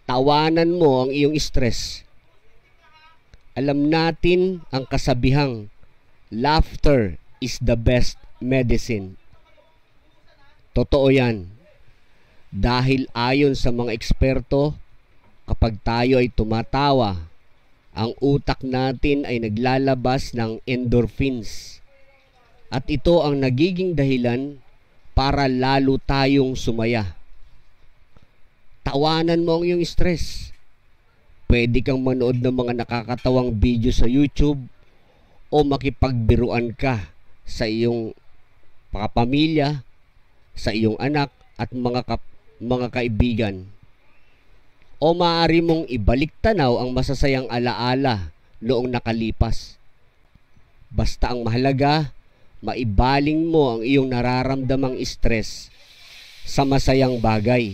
Tawanan mo ang iyong stress. Alam natin ang kasabihang, laughter is the best medicine. Totoo yan. Dahil ayon sa mga eksperto, kapag tayo ay tumatawa, ang utak natin ay naglalabas ng endorphins. At ito ang nagiging dahilan para lalo tayong sumaya. Tawanan mo ang iyong stress. Pwede kang manood ng mga nakakatawang video sa YouTube o makipagbiruan ka sa iyong kapamilya, sa iyong anak at mga kaibigan. O maaari mong ibalik tanaw ang masasayang alaala noong nakalipas. Basta ang mahalaga, maibaling mo ang iyong nararamdamang stress sa masayang bagay.